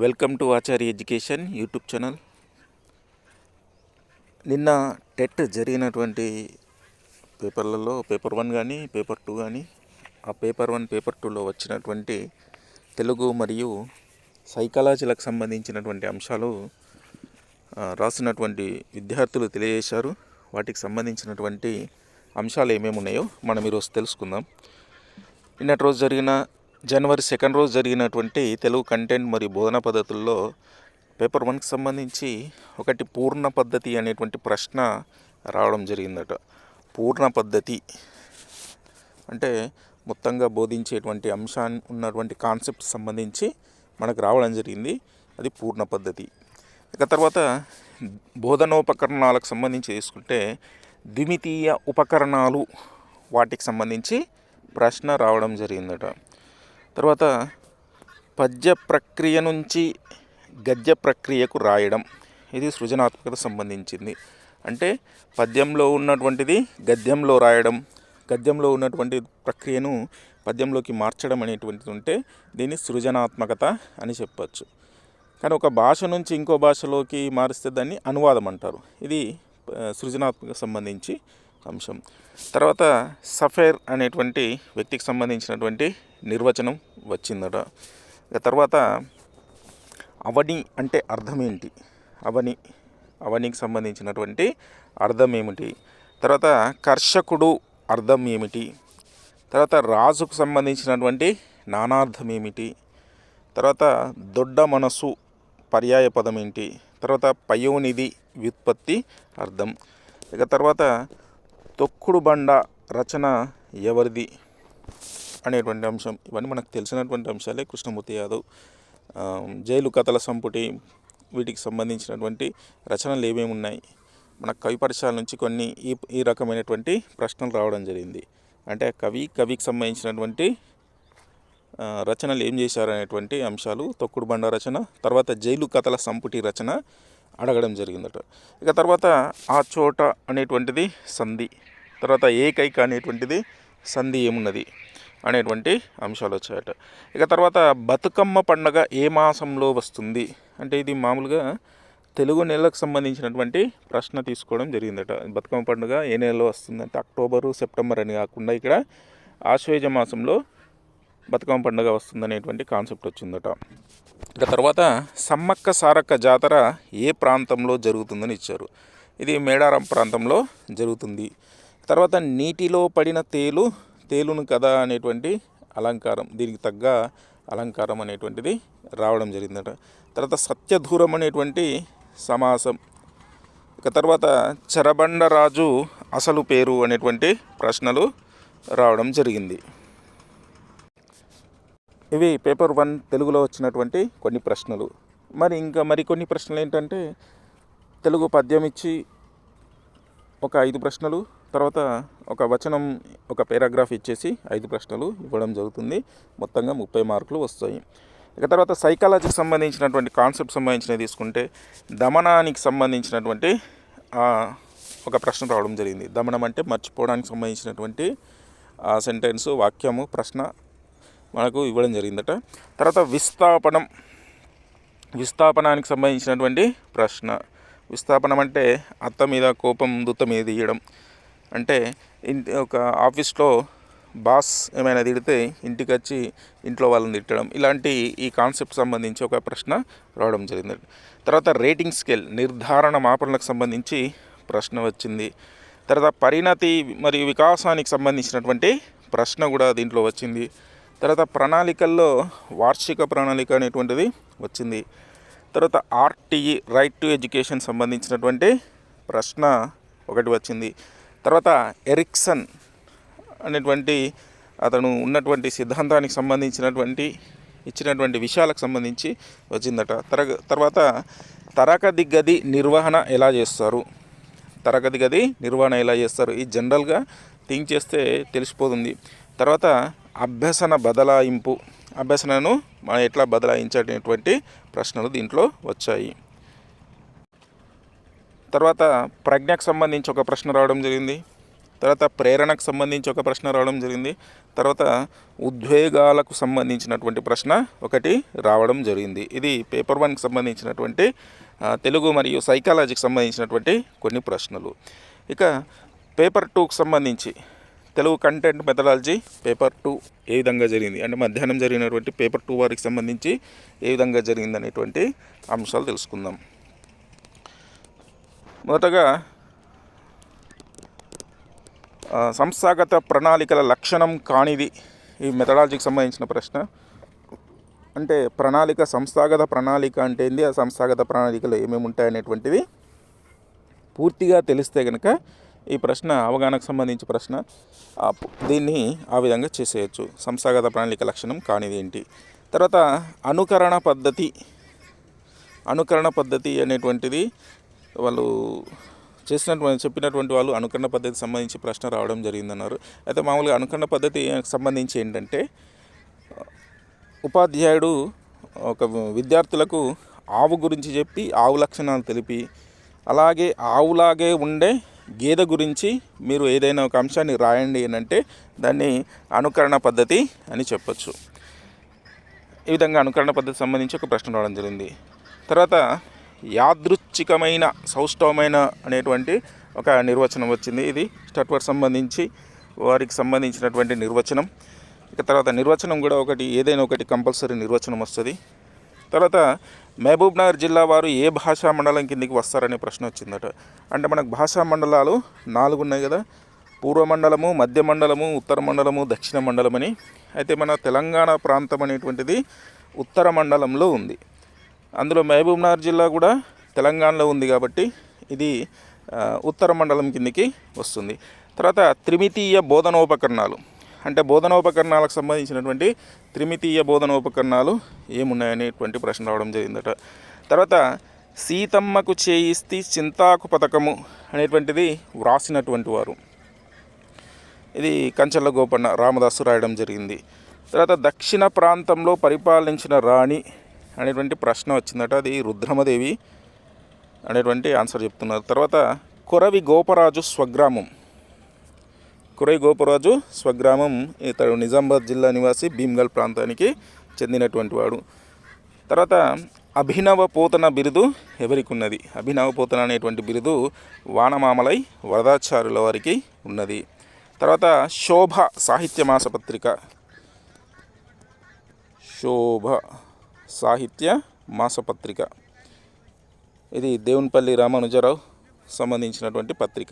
Welcome to Acharya education YouTube channel. నిన్న TET జరిగినటువంటి పేపర్లలో పేపర్ 1 కానీ పేపర్ 2 కానీ ఆ పేపర్ 1 పేపర్ 2లో వచ్చినటువంటి తెలుగు మరియు సైకాలజీలకు సంబంధించినటువంటి అంశాలు రాసినటువంటి విద్యార్థులు తెలియజేశారు. వాటికి సంబంధించినటువంటి అంశాలు ఏమేమి ఉన్నాయో మనం ఈరోజు తెలుసుకుందాం. నిన్నటి రోజు జరిగిన జనవరి 2 రోజు జరిగినటువంటి తెలుగు కంటెంట్ మరియు బోధనా పద్ధతుల్లో పేపర్ 1కి సంబంధించి ఒకటి పూర్ణ పద్ధతి అనేటువంటి ప్రశ్న రావడం జరిగిందట. పూర్ణ పద్ధతి అంటే మొత్తంగా బోధించేటువంటి అంశాన్ని ఉన్నటువంటి కాన్సెప్ట్ సంబంధించి మనకు రావడం జరిగింది. అది పూర్ణ పద్ధతి. ఇక తర్వాత బోధనోపకరణాలకు సంబంధించి తీసుకుంటే ద్విమితీయ ఉపకరణాలు వాటికి సంబంధించి ప్రశ్న రావడం జరిగిందట. తర్వాత పద్య ప్రక్రియ నుంచి గద్య ప్రక్రియకు రాయడం, ఇది సృజనాత్మకత సంబంధించింది. అంటే పద్యంలో ఉన్నటువంటిది గద్యంలో రాయడం, గద్యంలో ఉన్నటువంటి ప్రక్రియను పద్యంలోకి మార్చడం అనేటువంటిది ఉంటే దీన్ని సృజనాత్మకత అని చెప్పచ్చు. కానీ ఒక భాష నుంచి ఇంకో భాషలోకి మారిస్తే దాన్ని అనువాదం అంటారు. ఇది సృజనాత్మక సంబంధించి అంశం. తర్వాత సఫైర్ అనేటువంటి వ్యక్తికి సంబంధించినటువంటి నిర్వచనం వచ్చిందట. తర్వాత అవని అంటే అర్థం ఏంటి, అవనికి సంబంధించినటువంటి అర్థం ఏమిటి, తర్వాత కర్షకుడు అర్థం ఏమిటి, తర్వాత రాజుకు సంబంధించినటువంటి నానార్థం ఏమిటి, తర్వాత దొడ్డ మనసు పర్యాయ పదం ఏంటి, తర్వాత పయోనిధి వ్యుత్పత్తి అర్థం. ఇక తర్వాత తొక్కుడు బండ రచన ఎవరిది అనేటువంటి అంశం. ఇవన్నీ మనకు తెలిసినటువంటి అంశాలే. కృష్ణమూర్తి యాదవ్, జైలు కథల సంపుటి, వీటికి సంబంధించినటువంటి రచనలు ఏమేమి ఉన్నాయి, మన కవి పరిచయాల నుంచి కొన్ని ఈ రకమైనటువంటి ప్రశ్నలు రావడం జరిగింది. అంటే కవికి సంబంధించినటువంటి రచనలు ఏం చేశారు అనేటువంటి అంశాలు, తొక్కుడు బండ రచన, తర్వాత జైలు కథల సంపుటి రచన అడగడం జరిగిందట. ఇక తర్వాత ఆ చోట అనేటువంటిది సంధి, తర్వాత ఏకైక అనేటువంటిది సంధి ఏమున్నది అనేటువంటి అంశాలు వచ్చాయట. ఇక తర్వాత బతుకమ్మ పండుగ ఏ మాసంలో వస్తుంది అంటే ఇది మామూలుగా తెలుగు నెలకు సంబంధించినటువంటి ప్రశ్న తీసుకోవడం జరిగిందట. బతుకమ్మ పండుగ ఏ నెలలో వస్తుందంటే అక్టోబరు సెప్టెంబర్ అని కాకుండా ఇక్కడ ఆశ్వేజ మాసంలో బతుకమ్మ పండుగ వస్తుందనేటువంటి కాన్సెప్ట్ వచ్చిందట. ఇక తర్వాత సమ్మక్క సారక్క జాతర ఏ ప్రాంతంలో జరుగుతుందని ఇచ్చారు. ఇది మేడారం ప్రాంతంలో జరుగుతుంది. తర్వాత నీటిలో పడిన తేలును కదా అనేటువంటి అలంకారం, దీనికి తగ్గ అలంకారం అనేటువంటిది రావడం జరిగిందట. తర్వాత సత్యధూరం అనేటువంటి సమాసం. ఇక తర్వాత చెరబండరాజు అసలు పేరు అనేటువంటి ప్రశ్నలు రావడం జరిగింది. ఇవి పేపర్ 1 తెలుగులో వచ్చినటువంటి కొన్ని ప్రశ్నలు. మరికొన్ని ప్రశ్నలు ఏంటంటే తెలుగు పద్యం ఇచ్చి ఒక 5 ప్రశ్నలు, తర్వాత ఒక వచనం ఒక పారాగ్రాఫ్ ఇచ్చేసి 5 ప్రశ్నలు ఇవ్వడం జరుగుతుంది. మొత్తంగా 30 మార్కులు వస్తాయి. ఇక తర్వాత సైకాలజీకి సంబంధించినటువంటి కాన్సెప్ట్ సంబంధించినవి తీసుకుంటే దమనానికి సంబంధించినటువంటి ఒక ప్రశ్న రావడం జరిగింది. దమనం అంటే మర్చిపోవడానికి సంబంధించినటువంటి సెంటెన్స్, వాక్యము, ప్రశ్న మనకు ఇవ్వడం జరిగిందట. తర్వాత విస్థాపనానికి సంబంధించినటువంటి ప్రశ్న. విస్థాపనం అంటే అత్త మీద కోపం దుత్త మీద తీయడం. అంటే ఒక ఆఫీస్లో బాస్ ఏమైనా తిడితే ఇంటికి వచ్చి ఇంట్లో వాళ్ళని తిట్టడం, ఇలాంటి ఈ కాన్సెప్ట్ సంబంధించి ఒక ప్రశ్న రావడం జరిగింది. తర్వాత రేటింగ్ స్కేల్ నిర్ధారణ మాపనలకు సంబంధించి ప్రశ్న వచ్చింది. తర్వాత పరిణతి మరియు వికాసానికి సంబంధించినటువంటి ప్రశ్న కూడా దీంట్లో వచ్చింది. తర్వాత ప్రణాళికల్లో వార్షిక ప్రణాళిక అనేటువంటిది వచ్చింది. తర్వాత ఆర్టీఈ రైట్ టు ఎడ్యుకేషన్ సంబంధించినటువంటి ప్రశ్న ఒకటి వచ్చింది. తర్వాత ఎరిక్సన్ అనేటువంటి అతను ఉన్నటువంటి సిద్ధాంతానికి సంబంధించినటువంటి ఇచ్చినటువంటి విషయాలకు సంబంధించి వచ్చిందట. తర్వాత తరగతి గది నిర్వహణ ఎలా చేస్తారు, ఇది జనరల్గా థింక్ చేస్తే తెలిసిపోతుంది. తర్వాత అభ్యసనను మనం ఎట్లా బదలాయించేటువంటి ప్రశ్నలు దీంట్లో వచ్చాయి. తర్వాత ప్రజ్ఞకు సంబంధించి ఒక ప్రశ్న రావడం జరిగింది. తర్వాత ప్రేరణకు సంబంధించి ఒక ప్రశ్న రావడం జరిగింది. తర్వాత ఉద్వేగాలకు సంబంధించినటువంటి ప్రశ్న ఒకటి రావడం జరిగింది. ఇది పేపర్ 1కి సంబంధించినటువంటి తెలుగు మరియు సైకాలజీకి సంబంధించినటువంటి కొన్ని ప్రశ్నలు. ఇక పేపర్ 2కి సంబంధించి తెలుగు కంటెంట్ మెథడాలజీ పేపర్ 2 ఏ విధంగా జరిగింది, అంటే మధ్యాహ్నం జరిగినటువంటి పేపర్ 2 వారికి సంబంధించి ఏ విధంగా జరిగింది అనేటువంటి అంశాలు తెలుసుకుందాం. మొదటగా సంస్థాగత ప్రణాళికల లక్షణం కానిది ఈ మెథడాలజీకి సంబంధించిన ప్రశ్న. అంటే సంస్థాగత ప్రణాళిక అంటే ఏంది, ఆ సంస్థాగత ప్రణాళికలు ఏమేమి ఉంటాయనేటువంటిది పూర్తిగా తెలిస్తే కనుక ఈ ప్రశ్న అవగాహనకు సంబంధించి ప్రశ్న దీన్ని ఆ విధంగా చేసేయచ్చు. సంస్థాగత ప్రణాళిక లక్షణం కానిది ఏంటి. తర్వాత అనుకరణ పద్ధతి అనేటువంటిది వాళ్ళు చెప్పినటువంటి వాళ్ళు అనుకరణ పద్ధతికి సంబంధించి ప్రశ్న రావడం జరిగిందన్నారు. అయితే మామూలుగా అనుకరణ పద్ధతికి సంబంధించి ఏంటంటే ఉపాధ్యాయుడు ఒక విద్యార్థులకు ఆవు గురించి చెప్పి ఆవు లక్షణాలు తెలిపి, అలాగే ఆవులాగే ఉండే గేదె గురించి మీరు ఏదైనా ఒక అంశాన్ని రాయండి అని అంటే దాన్ని అనుకరణ పద్ధతి అని చెప్పచ్చు. ఈ విధంగా అనుకరణ పద్ధతికి సంబంధించి ఒక ప్రశ్న రావడం జరిగింది. తర్వాత యాదృచ్ఛికమైన సౌష్ఠవమైన అనేటువంటి ఒక నిర్వచనం వచ్చింది. ఇది స్టట్వర్డ్ సంబంధించి వారికి సంబంధించినటువంటి నిర్వచనం. ఇక తర్వాత నిర్వచనం కూడా ఏదైనా ఒకటి కంపల్సరీ నిర్వచనం వస్తుంది. తర్వాత మహబూబ్నగర్ జిల్లా వారు ఏ భాషా మండలం కిందికి వస్తారనే ప్రశ్న వచ్చిందట. అంటే మనకు భాషా మండలాలు 4 ఉన్నాయి కదా, పూర్వ మండలము, మధ్య మండలము, ఉత్తర మండలము, దక్షిణ మండలం అని. అయితే మన తెలంగాణ ప్రాంతం అనేటువంటిది ఉత్తర మండలంలో ఉంది. అందులో మహబూబ్నగర్ జిల్లా కూడా తెలంగాణలో ఉంది కాబట్టి ఇది ఉత్తర మండలం కిందికి వస్తుంది. తర్వాత త్రిమితీయ బోధనోపకరణాలు, అంటే బోధనోపకరణాలకు సంబంధించినటువంటి త్రిమితీయ బోధనోపకరణాలు ఏమున్నాయనేటువంటి ప్రశ్న రావడం జరిగిందట. తర్వాత సీతమ్మకు చేయిస్తి చింతాకు పథకము అనేటువంటిది వ్రాసినటువంటి వారు, ఇది కంచర్ల గోపన్న రామదాసు రాయడం జరిగింది. తర్వాత దక్షిణ ప్రాంతంలో పరిపాలించిన రాణి అనేటువంటి ప్రశ్న వచ్చిందట, అది రుద్రమదేవి అనేటువంటి ఆన్సర్ చెప్తున్నారు. తర్వాత కొరవి గోపరాజు స్వగ్రామం ఇతడు నిజామాబాద్ జిల్లా నివాసి, భీమ్గల్ ప్రాంతానికి చెందినటువంటి వాడు. తర్వాత అభినవ పోతన బిరుదు ఎవరికి ఉన్నది? అభినవ పోతన అనేటువంటి బిరుదు వానమామలై వరదాచార్యుల వారికి ఉన్నది. తర్వాత శోభ సాహిత్య మాసపత్రిక ఇది దేవునిపల్లి రామానుజరావు సంబంధించినటువంటి పత్రిక.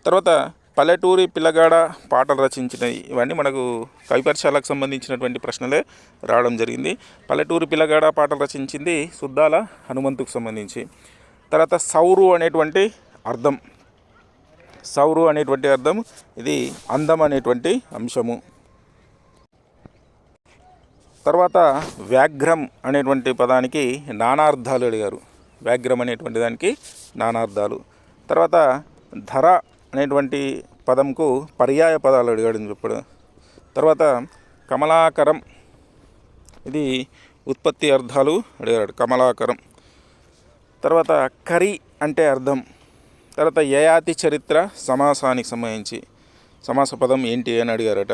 తర్వాత పల్లెటూరి పిల్లగాడ పాటలు రచించినవి, ఇవన్నీ మనకు కవిపరిచయాలకు సంబంధించినటువంటి ప్రశ్నలే రావడం జరిగింది. పల్లెటూరి పిల్లగాడ పాటలు రచించింది సుద్దాల హనుమంతుకు సంబంధించి. తర్వాత సౌరు అనేటువంటి అర్థం ఇది అందం అనేటువంటి అంశము. తర్వాత వ్యాఘ్రం అనేటువంటి పదానికి నానార్థాలు అడిగారు. వ్యాఘ్రం అనేటువంటి దానికి నానార్థాలు. తర్వాత ధర అనేటువంటి పదంకు పర్యాయ పదాలు అడిగాడని చెప్పాడు. తర్వాత కమలాకరం, ఇది ఉత్పత్తి అర్థాలు అడిగాడు, కమలాకరం. తర్వాత కరి అంటే అర్థం. తర్వాత యయాతి చరిత్ర సమాసానికి సంబంధించి సమాస పదం ఏంటి అని అడిగారట.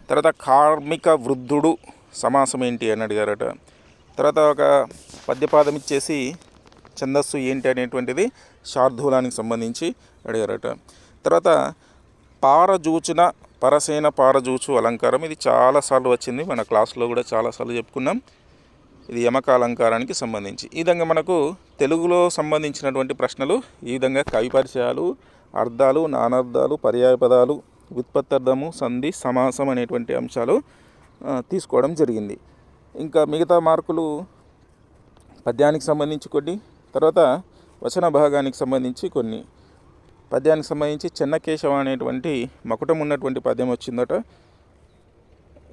తర్వాత కార్మిక వృద్ధుడు సమాసం ఏంటి అని అడిగారట. తర్వాత ఒక పద్యపాదం ఇచ్చేసి ఛందస్సు ఏంటి అనేటువంటిది శార్దూలానికి సంబంధించి అడిగారట. తర్వాత పరసేన పారజూచు అలంకారం, ఇది చాలాసార్లు వచ్చింది, మన క్లాస్లో కూడా చాలాసార్లు చెప్పుకున్నాం. ఇది యమక అలంకారానికి సంబంధించి. ఈ విధంగా మనకు తెలుగులో సంబంధించినటువంటి ప్రశ్నలు ఈ విధంగా కవి పరిచయాలు, అర్థాలు, నానార్థాలు, పర్యాయ పదాలు, వ్యుత్పత్తర్థము, సంధి, సమాసం అనేటువంటి అంశాలు తీసుకోవడం జరిగింది. ఇంకా మిగతా మార్కులు పద్యానికి సంబంధించి కొన్ని, తర్వాత వచన భాగానికి సంబంధించి కొన్ని. పద్యానికి సంబంధించి చెన్నకేశవ అనేటువంటి మకుటం ఉన్నటువంటి పద్యం వచ్చిందట.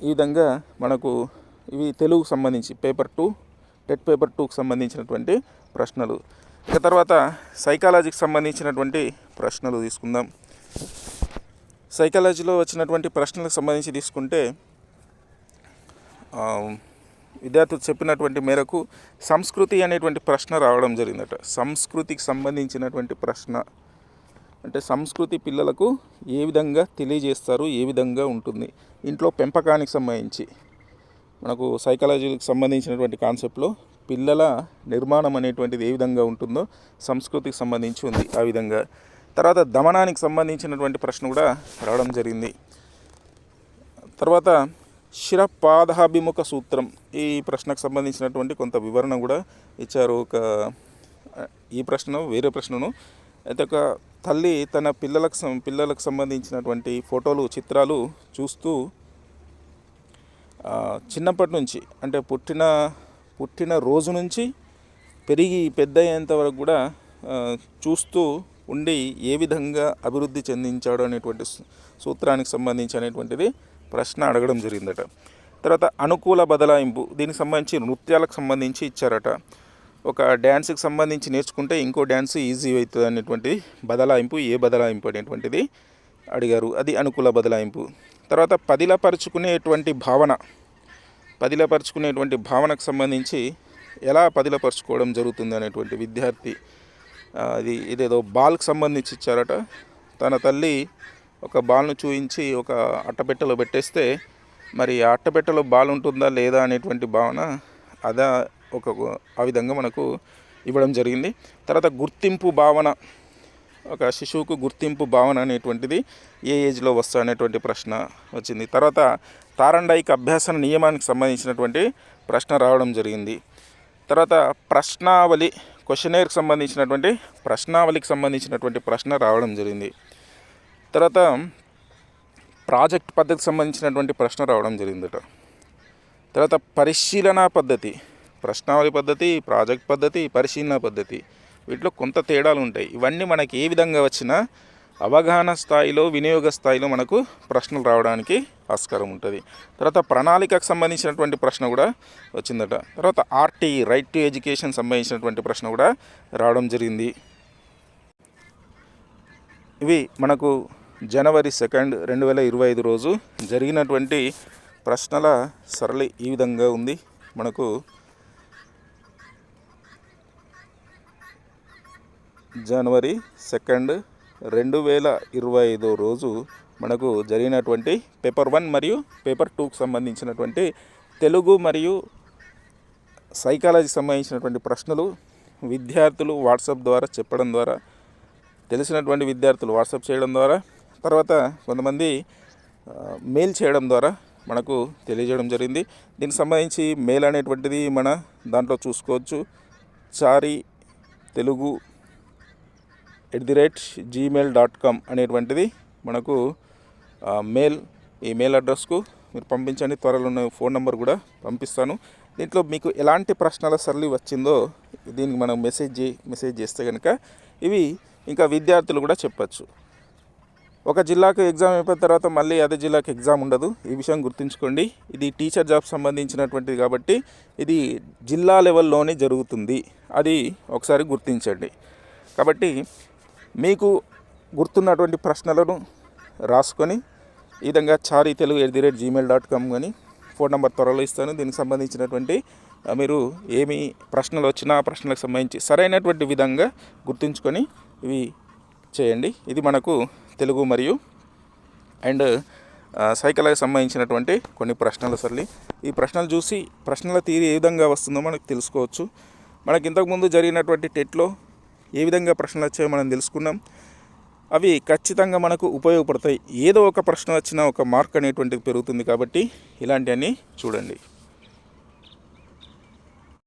ఈ విధంగా మనకు ఇవి తెలుగుకు సంబంధించి టెట్ పేపర్ 2కు సంబంధించినటువంటి ప్రశ్నలు. ఇక తర్వాత సైకాలజీకి సంబంధించినటువంటి ప్రశ్నలు తీసుకుందాం. సైకాలజీలో వచ్చినటువంటి ప్రశ్నలకు సంబంధించి తీసుకుంటే విద్యార్థులు చెప్పినటువంటి మేరకు సంస్కృతి అనేటువంటి ప్రశ్న రావడం జరిగిందట. సంస్కృతికి సంబంధించినటువంటి ప్రశ్న అంటే సంస్కృతి పిల్లలకు ఏ విధంగా తెలియజేస్తారు, ఏ విధంగా ఉంటుంది. ఇంట్లో పెంపకానికి సంబంధించి మనకు సైకాలజీకి సంబంధించినటువంటి కాన్సెప్ట్లో పిల్లల నిర్మాణం అనేటువంటిది ఏ విధంగా ఉంటుందో సంస్కృతికి సంబంధించి ఉంది ఆ విధంగా. తర్వాత దమనానికి సంబంధించినటువంటి ప్రశ్న కూడా రావడం జరిగింది. తర్వాత శిరపాదాభిముఖ సూత్రం, ఈ ప్రశ్నకు సంబంధించినటువంటి కొంత వివరణ కూడా ఇచ్చారు. ఈ ప్రశ్న వేరే ప్రశ్నను అయితే ఒక తల్లి తన పిల్లలకు సంబంధించినటువంటి ఫోటోలు, చిత్రాలు చూస్తూ చిన్నప్పటి నుంచి అంటే పుట్టిన రోజు నుంచి పెరిగి పెద్ద అయ్యేంత వరకు కూడా చూస్తూ ఉండి ఏ విధంగా అభివృద్ధి చెందించాడు అనేటువంటి సూత్రానికి సంబంధించి అనేటువంటిది ప్రశ్న అడగడం జరిగిందట. తర్వాత అనుకూల బదలాయింపు, దీనికి సంబంధించి నృత్యాలకు సంబంధించి ఇచ్చారట. ఒక డ్యాన్స్కి సంబంధించి నేర్చుకుంటే ఇంకో డ్యాన్స్ ఈజీ అవుతుంది అనేటువంటి బదలాయింపు, ఏ బదలాయింపు అనేటువంటిది అడిగారు, అది అనుకూల బదలాయింపు. తర్వాత పదిలపరుచుకునేటువంటి భావనకు సంబంధించి ఎలా పదిలపరుచుకోవడం జరుగుతుంది అనేటువంటి విద్యార్థి ఇదేదో బాల్కి సంబంధించి ఇచ్చారట. తన తల్లి ఒక బాల్ను చూయించి ఒక అట్టపెట్టెలో పెట్టేస్తే మరి ఆ అట్టపెట్టెలో బాల్ ఉంటుందా లేదా అనేటువంటి భావన ఆ విధంగా మనకు ఇవ్వడం జరిగింది. తర్వాత గుర్తింపు భావన, ఒక శిశువుకు గుర్తింపు భావన అనేటువంటిది ఏ ఏజ్లో వస్తా అనేటువంటి ప్రశ్న వచ్చింది. తర్వాత తారండాయిక అభ్యాసన నియమానికి సంబంధించినటువంటి ప్రశ్న రావడం జరిగింది. తర్వాత ప్రశ్నావళి, క్వశ్చనేర్కి సంబంధించినటువంటి ప్రశ్న రావడం జరిగింది. తర్వాత ప్రాజెక్ట్ పద్ధతికి సంబంధించినటువంటి ప్రశ్న రావడం జరిగిందట. తర్వాత పరిశీలన పద్ధతి, ప్రశ్నావళి పద్ధతి, ప్రాజెక్ట్ పద్ధతి, పరిశీలన పద్ధతి, వీటిలో కొంత తేడాలు ఉంటాయి. ఇవన్నీ మనకి ఏ విధంగా వచ్చినా అవగాహన స్థాయిలో, వినియోగ స్థాయిలో మనకు ప్రశ్నలు రావడానికి ఆస్కారం ఉంటుంది. తర్వాత ప్రణాళికకు సంబంధించినటువంటి ప్రశ్న కూడా వచ్చిందట. తర్వాత ఆర్టీ, రైట్ టు ఎడ్యుకేషన్ సంబంధించినటువంటి ప్రశ్న కూడా రావడం జరిగింది. ఇవి మనకు జనవరి 2, 2025 రోజు జరిగినటువంటి ప్రశ్నల సరళి ఈ విధంగా ఉంది. మనకు జనవరి 2, 2025 రోజు మనకు జరిగినటువంటి పేపర్ 1 మరియు పేపర్ 2కు సంబంధించినటువంటి తెలుగు మరియు సైకాలజీకి సంబంధించినటువంటి ప్రశ్నలు విద్యార్థులు వాట్సాప్ ద్వారా చెప్పడం ద్వారా, తెలిసినటువంటి విద్యార్థులు వాట్సాప్ చేయడం ద్వారా, తర్వాత కొంతమంది మెయిల్ చేయడం ద్వారా మనకు తెలియజేయడం జరిగింది. దీనికి సంబంధించి మెయిల్ అనేటువంటిది మన దాంట్లో చూసుకోవచ్చు. chari@gmail.com అనేటువంటిది మనకు ఈ మెయిల్ అడ్రస్కు మీరు పంపించండి. త్వరలో ఫోన్ నెంబర్ కూడా పంపిస్తాను. దీంట్లో మీకు ఎలాంటి ప్రశ్నల సరళి వచ్చిందో దీనికి మనం మెసేజ్ చేస్తే కనుక ఇవి ఇంకా విద్యార్థులు కూడా చెప్పచ్చు. ఒక జిల్లాకు ఎగ్జామ్ అయిపోయిన తర్వాత మళ్ళీ అదే జిల్లాకు ఎగ్జామ్ ఉండదు, ఈ విషయం గుర్తుంచుకోండి. ఇది టీచర్ జాబ్ సంబంధించినటువంటిది కాబట్టి ఇది జిల్లా లెవెల్లోనే జరుగుతుంది, అది ఒకసారి గుర్తించండి. కాబట్టి మీకు గుర్తున్నటువంటి ప్రశ్నలను రాసుకొని ఈ విధంగా chari@gmail.com కానీ ఫోన్ నెంబర్ త్వరలో ఇస్తాను. దీనికి సంబంధించినటువంటి మీరు ఏమి ప్రశ్నలు వచ్చినా ఆ ప్రశ్నలకు సంబంధించి సరైనటువంటి విధంగా గుర్తుంచుకొని ఇవి చేయండి. ఇది మనకు తెలుగు మరియు సైకాలజీకి సంబంధించినటువంటి కొన్ని ప్రశ్నల సరళి. ఈ ప్రశ్నలు చూసి ప్రశ్నల తీరు ఏ విధంగా వస్తుందో మనకు తెలుసుకోవచ్చు. మనకి ఇంతకుముందు జరిగినటువంటి టెట్లో ఏ విధంగా ప్రశ్నలు వచ్చాయో మనం తెలుసుకున్నాం. అవి ఖచ్చితంగా మనకు ఉపయోగపడతాయి. ఏదో ఒక ప్రశ్న వచ్చినా ఒక మార్క్ అనేటువంటిది పెరుగుతుంది. కాబట్టి ఇలాంటివన్నీ చూడండి.